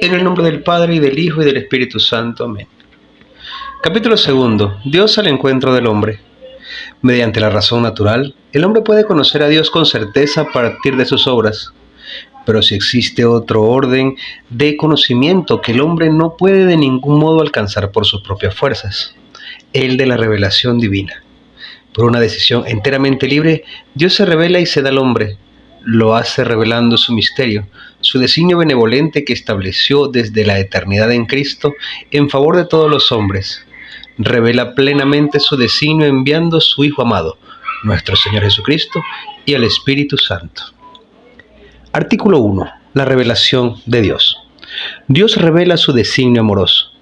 En el nombre del Padre, y del Hijo, y del Espíritu Santo. Amén. Capítulo segundo. Dios al encuentro del hombre. Mediante la razón natural, el hombre puede conocer a Dios con certeza a partir de sus obras. Pero si existe otro orden de conocimiento que el hombre no puede de ningún modo alcanzar por sus propias fuerzas, el de la revelación divina. Por una decisión enteramente libre, Dios se revela y se da al hombre. Lo hace revelando su misterio, su designio benevolente que estableció desde la eternidad en Cristo en favor de todos los hombres. Revela plenamente su designio enviando a su Hijo amado, nuestro Señor Jesucristo, y al Espíritu Santo. Artículo 1. La revelación de Dios. Dios revela su designio amoroso.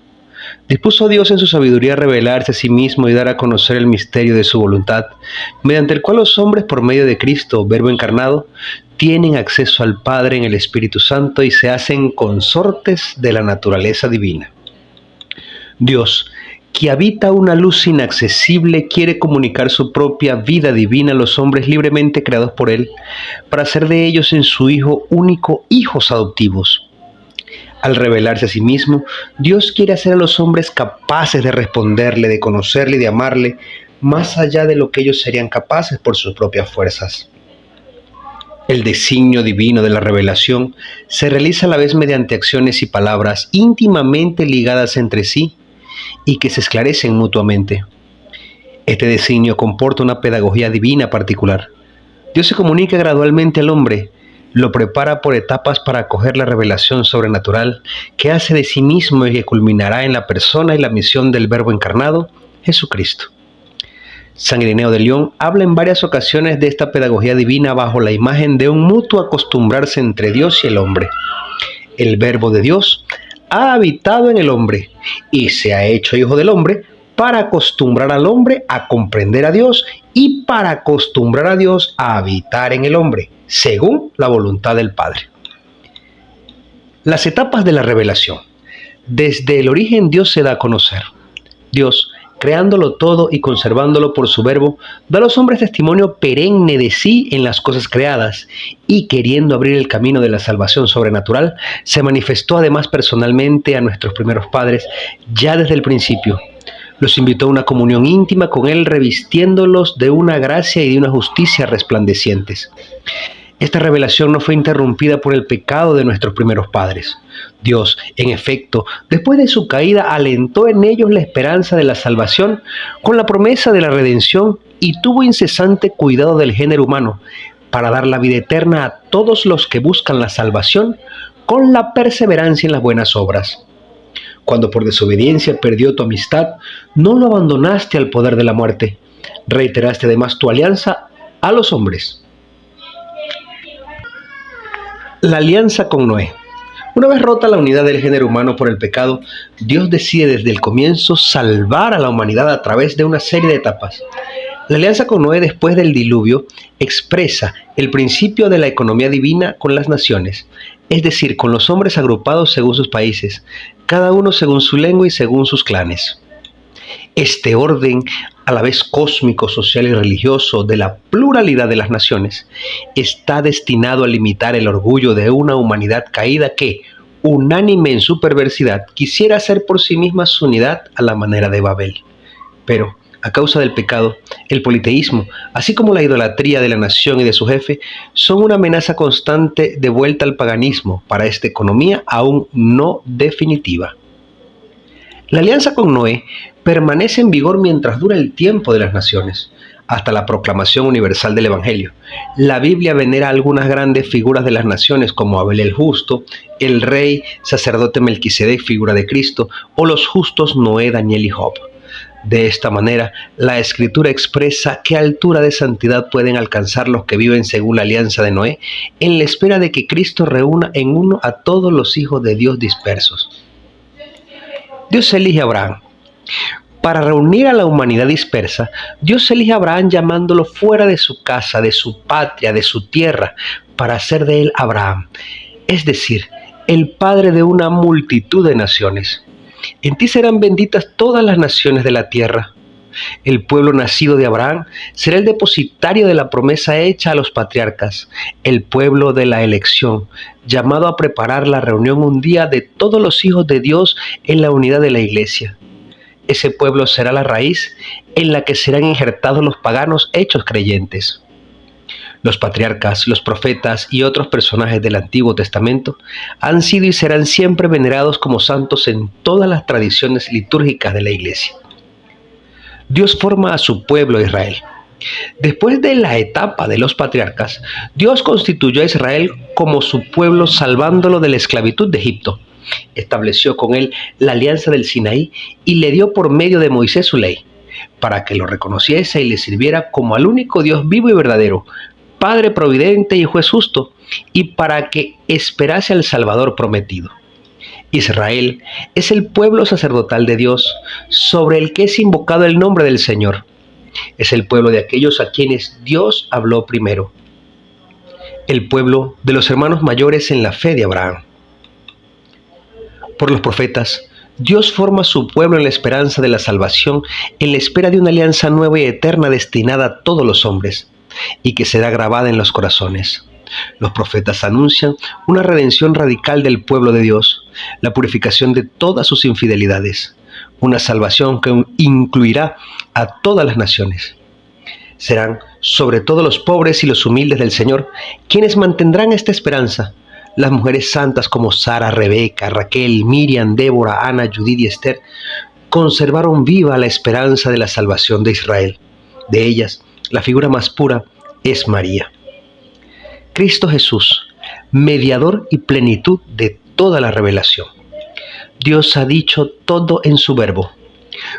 Dispuso Dios en su sabiduría revelarse a sí mismo y dar a conocer el misterio de su voluntad, mediante el cual los hombres, por medio de Cristo, Verbo encarnado, tienen acceso al Padre en el Espíritu Santo y se hacen consortes de la naturaleza divina. Dios, que habita una luz inaccesible, quiere comunicar su propia vida divina a los hombres libremente creados por Él, para hacer de ellos en su Hijo único hijos adoptivos. Al revelarse a sí mismo, Dios quiere hacer a los hombres capaces de responderle, de conocerle y de amarle, más allá de lo que ellos serían capaces por sus propias fuerzas. El designio divino de la revelación se realiza a la vez mediante acciones y palabras íntimamente ligadas entre sí y que se esclarecen mutuamente. Este designio comporta una pedagogía divina particular. Dios se comunica gradualmente al hombre, lo prepara por etapas para acoger la revelación sobrenatural que hace de sí mismo y que culminará en la persona y la misión del Verbo encarnado, Jesucristo. San Ireneo de León habla en varias ocasiones de esta pedagogía divina bajo la imagen de un mutuo acostumbrarse entre Dios y el hombre. El Verbo de Dios ha habitado en el hombre y se ha hecho hijo del hombre para acostumbrar al hombre a comprender a Dios y para acostumbrar a Dios a habitar en el hombre, según la voluntad del Padre. Las etapas de la revelación. Desde el origen Dios se da a conocer. Dios, creándolo todo y conservándolo por su verbo, da a los hombres testimonio perenne de sí en las cosas creadas, y queriendo abrir el camino de la salvación sobrenatural, se manifestó además personalmente a nuestros primeros padres ya desde el principio. Los invitó a una comunión íntima con Él, revistiéndolos de una gracia y de una justicia resplandecientes. Esta revelación no fue interrumpida por el pecado de nuestros primeros padres. Dios, en efecto, después de su caída, alentó en ellos la esperanza de la salvación con la promesa de la redención y tuvo incesante cuidado del género humano para dar la vida eterna a todos los que buscan la salvación con la perseverancia en las buenas obras. Cuando por desobediencia perdió tu amistad, no lo abandonaste al poder de la muerte. Reiteraste además tu alianza a los hombres. La alianza con Noé. Una vez rota la unidad del género humano por el pecado, Dios decide desde el comienzo salvar a la humanidad a través de una serie de etapas. La alianza con Noé después del diluvio expresa el principio de la economía divina con las naciones, es decir, con los hombres agrupados según sus países, cada uno según su lengua y según sus clanes. Este orden, a la vez cósmico, social y religioso, de la pluralidad de las naciones, está destinado a limitar el orgullo de una humanidad caída que, unánime en su perversidad, quisiera hacer por sí misma su unidad a la manera de Babel. Pero, a causa del pecado, el politeísmo, así como la idolatría de la nación y de su jefe, son una amenaza constante de vuelta al paganismo para esta economía aún no definitiva. La alianza con Noé permanece en vigor mientras dura el tiempo de las naciones, hasta la proclamación universal del Evangelio. La Biblia venera algunas grandes figuras de las naciones como Abel el justo, el rey sacerdote Melquisedec, figura de Cristo, o los justos Noé, Daniel y Job. De esta manera, la Escritura expresa qué altura de santidad pueden alcanzar los que viven según la alianza de Noé, en la espera de que Cristo reúna en uno a todos los hijos de Dios dispersos. Dios elige a Abraham. Para reunir a la humanidad dispersa, Dios elige a Abraham llamándolo fuera de su casa, de su patria, de su tierra, para hacer de él Abraham, es decir, el padre de una multitud de naciones. En ti serán benditas todas las naciones de la tierra. el pueblo nacido de Abraham, será el depositario de la promesa hecha a los patriarcas, el pueblo de la elección, llamado a preparar la reunión un día de todos los hijos de Dios en la unidad de la Iglesia. Ese pueblo será la raíz en la que serán injertados los paganos hechos creyentes. Los patriarcas, los profetas y otros personajes del Antiguo Testamento han sido y serán siempre venerados como santos en todas las tradiciones litúrgicas de la Iglesia. Dios forma a su pueblo Israel. Después de la etapa de los patriarcas, Dios constituyó a Israel como su pueblo, salvándolo de la esclavitud de Egipto. Estableció con él la alianza del Sinaí y le dio por medio de Moisés su ley, para que lo reconociese y le sirviera como al único Dios vivo y verdadero, Padre providente y juez justo, y para que esperase al Salvador prometido. Israel es el pueblo sacerdotal de Dios, sobre el que es invocado el nombre del Señor. Es el pueblo de aquellos a quienes Dios habló primero. El pueblo de los hermanos mayores en la fe de Abraham. Por los profetas, Dios forma a su pueblo en la esperanza de la salvación, en la espera de una alianza nueva y eterna destinada a todos los hombres, y que será grabada en los corazones. Los profetas anuncian una redención radical del pueblo de Dios, la purificación de todas sus infidelidades, una salvación que incluirá a todas las naciones. Serán sobre todo los pobres y los humildes del Señor quienes mantendrán esta esperanza. Las mujeres santas como Sara, Rebeca, Raquel, Miriam, Débora, Ana, Judith y Esther conservaron viva la esperanza de la salvación de Israel. De ellas, la figura más pura es María. Cristo Jesús, mediador y plenitud de toda la revelación. Dios ha dicho todo en su verbo.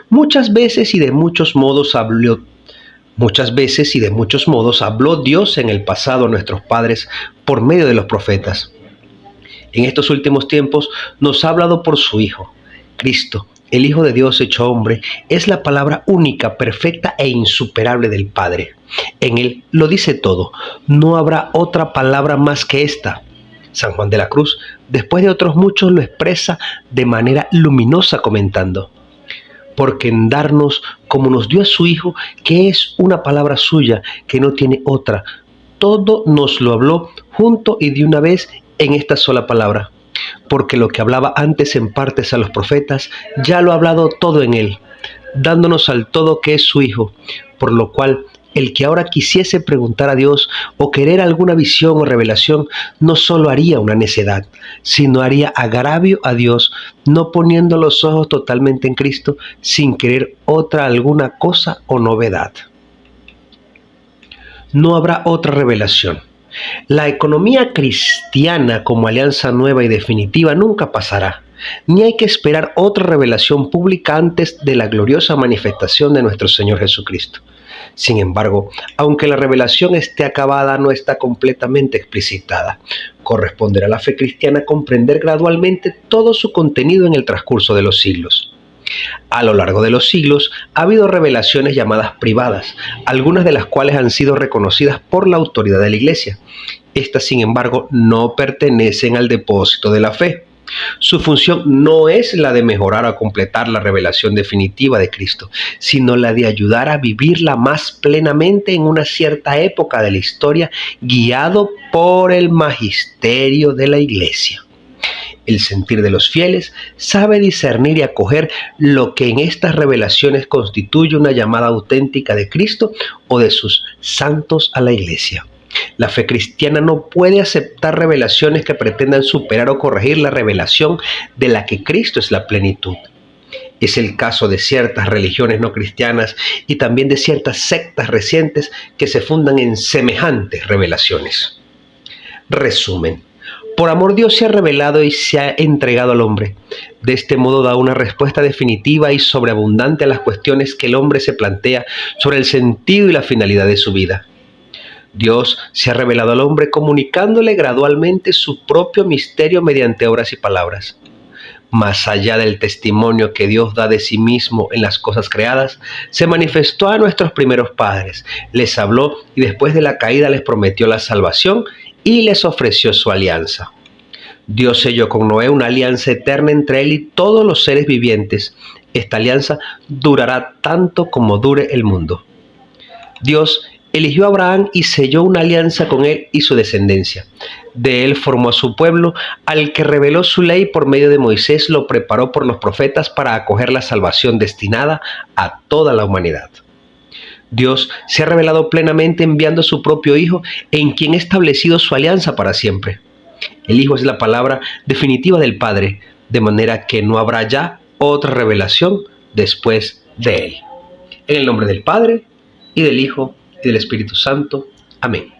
Muchas veces y de muchos modos habló Dios en el pasado a nuestros padres por medio de los profetas. En estos últimos tiempos nos ha hablado por su Hijo. Cristo, el Hijo de Dios hecho hombre, es la palabra única, perfecta e insuperable del Padre. En Él lo dice todo. No habrá otra palabra más que esta. San Juan de la Cruz, después de otros muchos, lo expresa de manera luminosa comentando: porque en darnos como nos dio a su Hijo, que es una palabra suya, que no tiene otra, todo nos lo habló junto y de una vez en esta sola palabra. Porque lo que hablaba antes en partes a los profetas, ya lo ha hablado todo en él, dándonos al todo que es su Hijo, por lo cual el que ahora quisiese preguntar a Dios o querer alguna visión o revelación, no solo haría una necedad, sino haría agravio a Dios, no poniendo los ojos totalmente en Cristo, sin querer otra alguna cosa o novedad. No habrá otra revelación. La economía cristiana como alianza nueva y definitiva nunca pasará, ni hay que esperar otra revelación pública antes de la gloriosa manifestación de nuestro Señor Jesucristo. Sin embargo, aunque la revelación esté acabada, no está completamente explicitada. Corresponderá a la fe cristiana comprender gradualmente todo su contenido en el transcurso de los siglos. A lo largo de los siglos ha habido revelaciones llamadas privadas, algunas de las cuales han sido reconocidas por la autoridad de la Iglesia. Estas, sin embargo, no pertenecen al depósito de la fe. Su función no es la de mejorar o completar la revelación definitiva de Cristo, sino la de ayudar a vivirla más plenamente en una cierta época de la historia, guiado por el magisterio de la Iglesia. El sentir de los fieles sabe discernir y acoger lo que en estas revelaciones constituye una llamada auténtica de Cristo o de sus santos a la Iglesia. La fe cristiana no puede aceptar revelaciones que pretendan superar o corregir la revelación de la que Cristo es la plenitud. Es el caso de ciertas religiones no cristianas y también de ciertas sectas recientes que se fundan en semejantes revelaciones. Resumen. Por amor Dios se ha revelado y se ha entregado al hombre. De este modo da una respuesta definitiva y sobreabundante a las cuestiones que el hombre se plantea sobre el sentido y la finalidad de su vida. Dios se ha revelado al hombre comunicándole gradualmente su propio misterio mediante obras y palabras. Más allá del testimonio que Dios da de sí mismo en las cosas creadas, se manifestó a nuestros primeros padres, les habló y después de la caída les prometió la salvación y les ofreció su alianza. Dios selló con Noé una alianza eterna entre él y todos los seres vivientes. Esta alianza durará tanto como dure el mundo. Dios eligió a Abraham y selló una alianza con él y su descendencia. De él formó a su pueblo, al que reveló su ley por medio de Moisés, lo preparó por los profetas para acoger la salvación destinada a toda la humanidad. Dios se ha revelado plenamente enviando a su propio Hijo, en quien ha establecido su alianza para siempre. El Hijo es la palabra definitiva del Padre, de manera que no habrá ya otra revelación después de él. En el nombre del Padre, y del Hijo, y del Espíritu Santo. Amén.